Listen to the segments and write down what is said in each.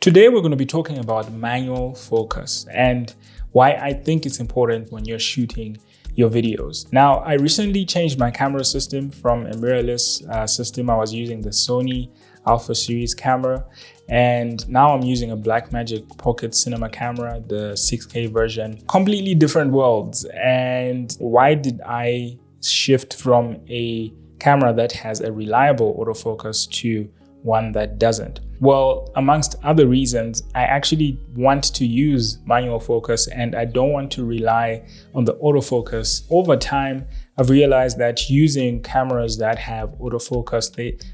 Today, we're going to be talking about manual focus and why I think it's important when you're shooting your videos. Now, I recently changed my camera system from a mirrorless system. I was using the Sony Alpha series camera, and now I'm using a Blackmagic Pocket Cinema camera, the 6K version. Completely different worlds. And why did I shift from a camera that has a reliable autofocus to one that doesn't? Well, amongst other reasons, I actually want to use manual focus and I don't want to rely on the autofocus. Over time, I've realized that using cameras that have autofocus,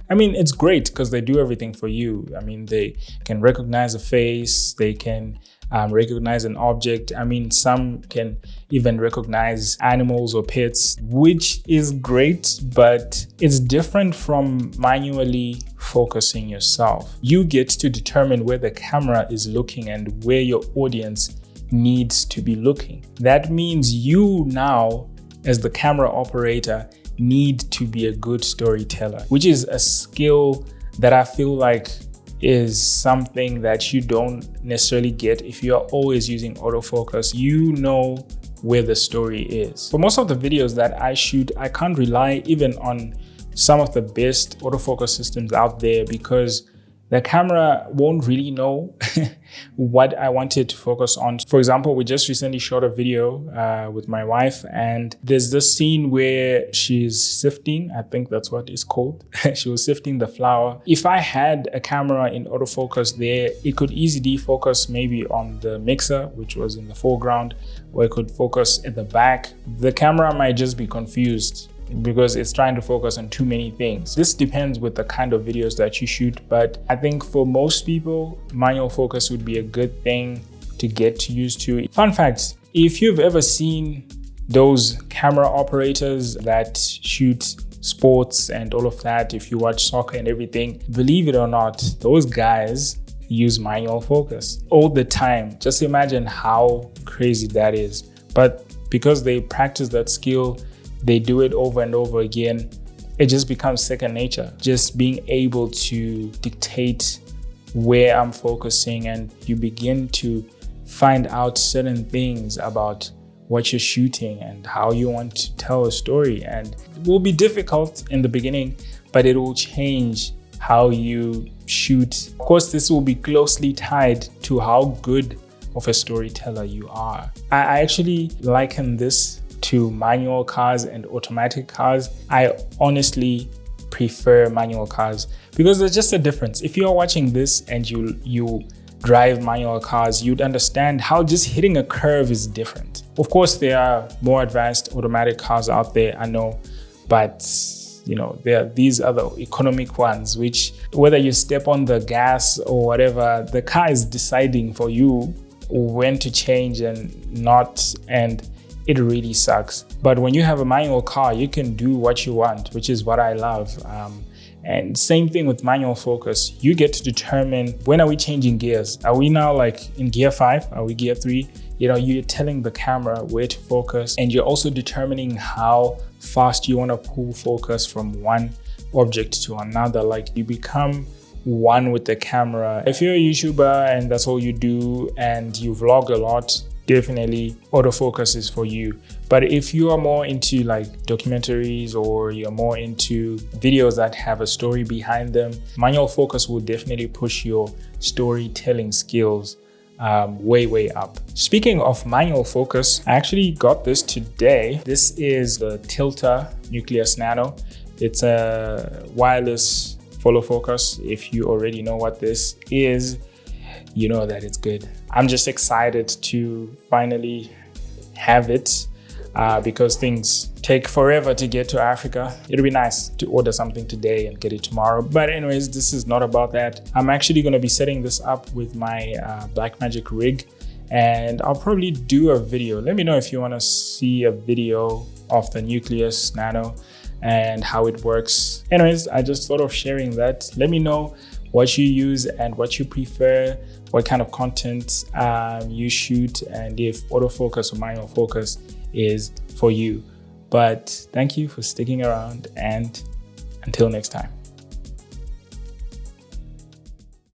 it's great because they do everything for you. They can recognize a face, they can recognize an object. Some can even recognize animals or pets, which is great, but it's different from manually focusing yourself. You get to determine where the camera is looking and where your audience needs to be looking. That means you now, as the camera operator, need to be a good storyteller, which is a skill that I feel like is something that you don't necessarily get if you're always using autofocus. You know where the story is. For most of the videos that I shoot, I can't rely even on some of the best autofocus systems out there because the camera won't really know what I wanted to focus on. For example, we just recently shot a video with my wife, and there's this scene where she's sifting, I think that's what it's called. She was sifting the flour. If I had a camera in autofocus there, it could easily focus maybe on the mixer, which was in the foreground, or it could focus at the back. The camera might just be confused because it's trying to focus on too many things. This depends with the kind of videos that you shoot, but I think for most people, manual focus would be a good thing to get used to. Fun fact, if you've ever seen those camera operators that shoot sports and all of that, if you watch soccer and everything, believe it or not, those guys use manual focus all the time. Just imagine how crazy that is. But because they practice that skill, they do it over and over again, it just becomes second nature. Just being able to dictate where I'm focusing, and you begin to find out certain things about what you're shooting and how you want to tell a story. And it will be difficult in the beginning, but it will change how you shoot. Of course, this will be closely tied to how good of a storyteller you are. I actually liken this to manual cars and automatic cars. I honestly prefer manual cars because there's just a difference. If you're watching this and you drive manual cars, you'd understand how just hitting a curve is different. Of course, there are more advanced automatic cars out there, I know, but there are these other economic ones, which whether you step on the gas or whatever, the car is deciding for you when to change and not, and it really sucks. But when you have a manual car, you can do what you want, which is what I love. And same thing with manual focus. You get to determine, when are we changing gears? Are we now like in gear 5? Are we gear 3? You're telling the camera where to focus, and you're also determining how fast you want to pull focus from one object to another. Like, you become one with the camera. If you're a YouTuber and that's all you do and you vlog a lot, definitely autofocus is for you. But if you are more into like documentaries, or you're more into videos that have a story behind them, manual focus will definitely push your storytelling skills way up. Speaking of manual focus, I actually got this today. This is the Tilta Nucleus Nano. It's a wireless follow focus. If you already know what this is, you know that it's good. I'm just excited to finally have it because things take forever to get to Africa. It'll be nice to order something today and get it tomorrow. But anyways, this is not about that. I'm actually going to be setting this up with my Blackmagic rig, and I'll probably do a video. Let me know if you want to see a video of the Nucleus Nano and how it works. Anyways, I just thought of sharing that. Let me know what you use and what you prefer, what kind of content you shoot, and if autofocus or manual focus is for you. But thank you for sticking around, and until next time.